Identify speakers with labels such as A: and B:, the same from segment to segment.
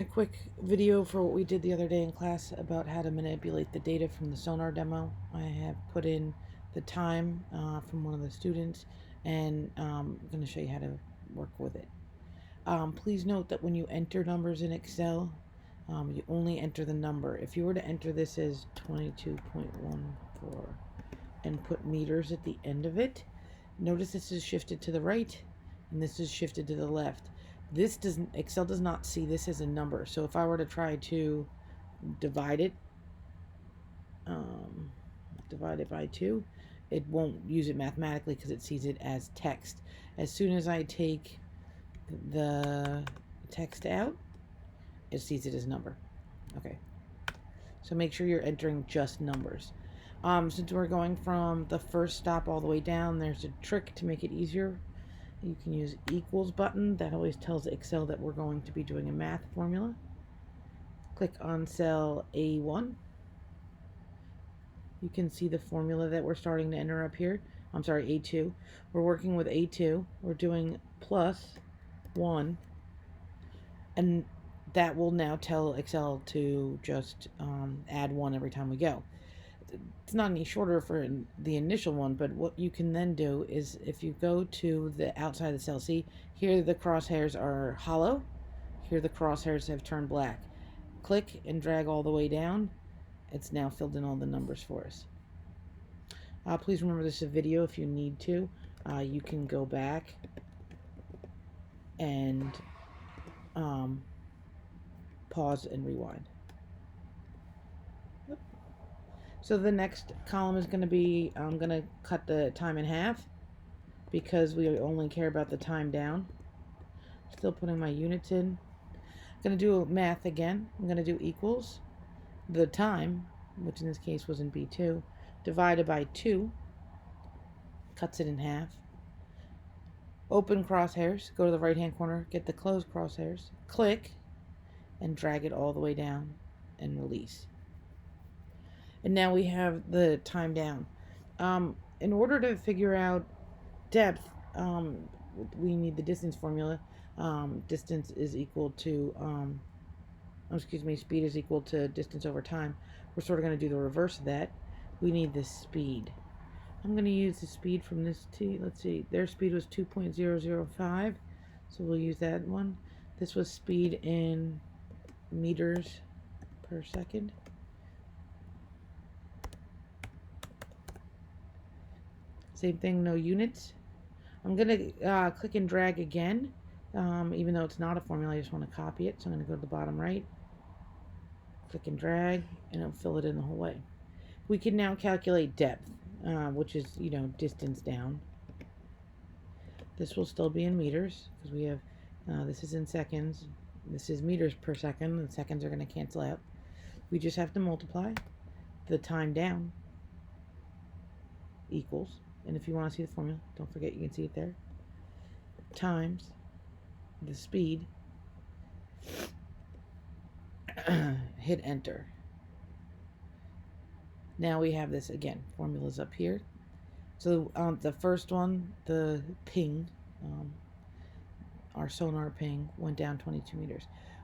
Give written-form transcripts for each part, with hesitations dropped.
A: A quick video for what we did the other day in class about how to manipulate the data from the Sonar demo. I have put in the time from one of the students, and I'm going to show you how to work with it. Please note that when you enter numbers in Excel, you only enter the number. If you were to enter this as 22.14 and put meters at the end of it, notice this is shifted to the right and this is shifted to the left. This doesn't, Excel does not see this as a number. So if I were to try to divide it by 2, it won't use it mathematically because it sees it as text. As soon as I take the text out, it sees it as number. Okay, so make sure you're entering just numbers. Since we're going from the first stop all the way down, there's a trick to make it easier. You can use equals button. That always tells Excel that we're going to be doing a math formula. Click on cell A1. You can see the formula that we're starting to enter up here. I'm sorry, A2. We're working with A2. We're doing plus 1. And that will now tell Excel to just add 1 every time we go. It's not any shorter for the initial one, but what you can then do is if you go to the outside of the cell, see here the crosshairs are hollow, here the crosshairs have turned black. Click and drag all the way down. It's now filled in all the numbers for us. Please remember this is a video. If you need to, you can go back and pause and rewind. So the next column is going to be, I'm going to cut the time in half because we only care about the time down. Still putting my units in. I'm going to do math again. I'm going to do equals the time, which in this case was in B2, divided by 2, cuts it in half. Open crosshairs, go to the right hand corner, get the closed crosshairs, click, and drag it all the way down and release. And now we have the time down. In order to figure out depth, we need the distance formula. Distance is equal to, speed is equal to distance over time. We're sort of going to do the reverse of that. We need the speed. I'm going to use the speed from this let's see, their speed was 2.005, so we'll use that one. This was speed in meters per second. Same thing, no units. I'm going to click and drag again, even though it's not a formula, I just want to copy it. So I'm going to go to the bottom right, click and drag, and it'll fill it in the whole way. We can now calculate depth, which is, distance down. This will still be in meters because we have, this is in seconds. This is meters per second. The seconds are going to cancel out. We just have to multiply the time down equals, and if you want to see the formula, don't forget you can see it there, times the speed, hit enter. Now we have this again, formulas up here. So the first one, the ping, our sonar ping went down 22 meters.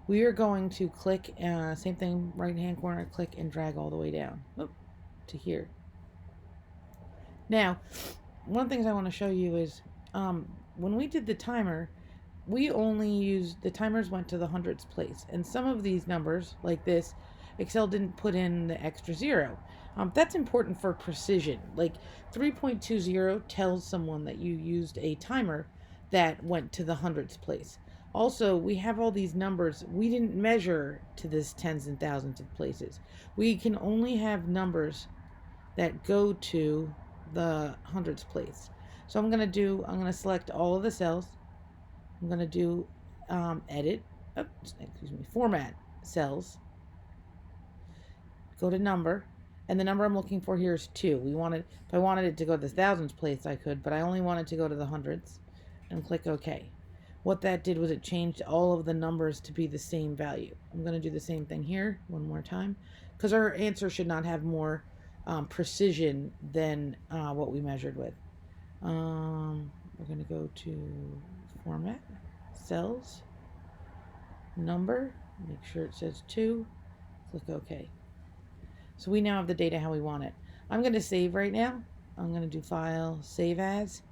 A: We are going to click, same thing, right hand corner, click and drag all the way down to here. Now, one of the things I want to show you is when we did the timer, we only used, the timers went to the hundredths place. And some of these numbers, like this, Excel didn't put in the extra 0. That's important for precision. Like 3.20 tells someone that you used a timer that went to the hundredths place. Also, we have all these numbers. We didn't measure to this tens and thousands of places. We can only have numbers that go to the hundredths place. So I'm going to select all of the cells. I'm going to do format cells. Go to number, and the number I'm looking for here is 2. If I wanted it to go to the thousands place, I could, but I only wanted to go to the hundredths, and click OK. What that did was it changed all of the numbers to be the same value. I'm going to do the same thing here one more time, because our answer should not have more precision than what we measured with. We're going to go to format, cells, number, Make sure it says 2. Click OK. So we now have the data how we want it. I'm going to save right now. I'm going to do File, Save As.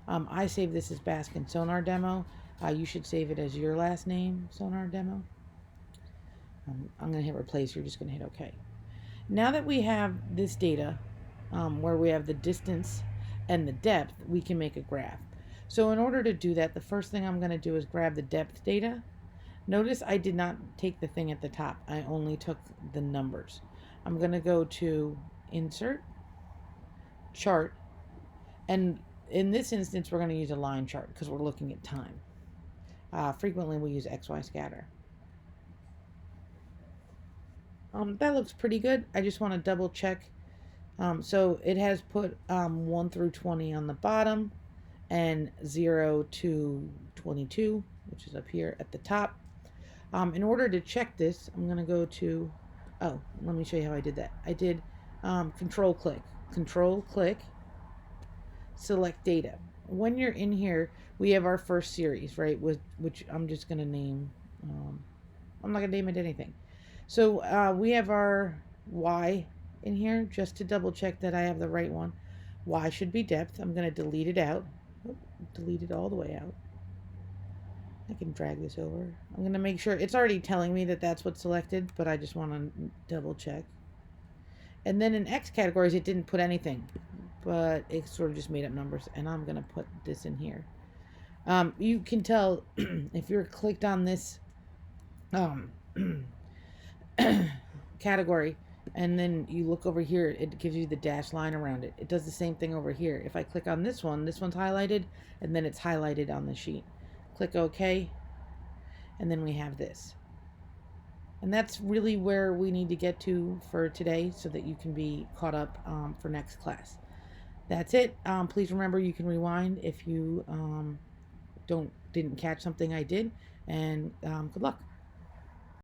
A: I save this as Baskin Sonar Demo. You should save it as your last name, Sonar Demo. I'm going to hit Replace. You're just going to hit OK. Now that we have this data, where we have the distance and the depth, we can make a graph. So in order to do that, the first thing I'm going to do is grab the depth data. Notice I did not take the thing at the top. I only took the numbers. I'm going to go to Insert, Chart, and in this instance, we're going to use a line chart because we're looking at time. Frequently, we use XY scatter. That looks pretty good. I just want to double check. So it has put 1 through 20 on the bottom and 0 to 22, which is up here at the top. In order to check this, I'm going to go to, let me show you how I did that. I did control click, select data. When you're in here, we have our first series, right, which I'm just going to name, I'm not going to name it anything. So we have our Y in here, just to double check that I have the right one. Y should be depth. I'm going to delete it out. Delete it all the way out. I can drag this over. I'm going to make sure it's already telling me that that's what's selected, but I just want to double check. And then in X categories, it didn't put anything, but it sort of just made up numbers, and I'm going to put this in here. You can tell if you're clicked on this category, and then you look over here, it gives you the dashed line around it. It does the same thing over here. If I click on this one's highlighted, and then it's highlighted on the sheet. Click OK, and then we have this. And that's really where we need to get to for today so that you can be caught up for next class. That's it. Please remember you can rewind if you didn't catch something I did, and good luck.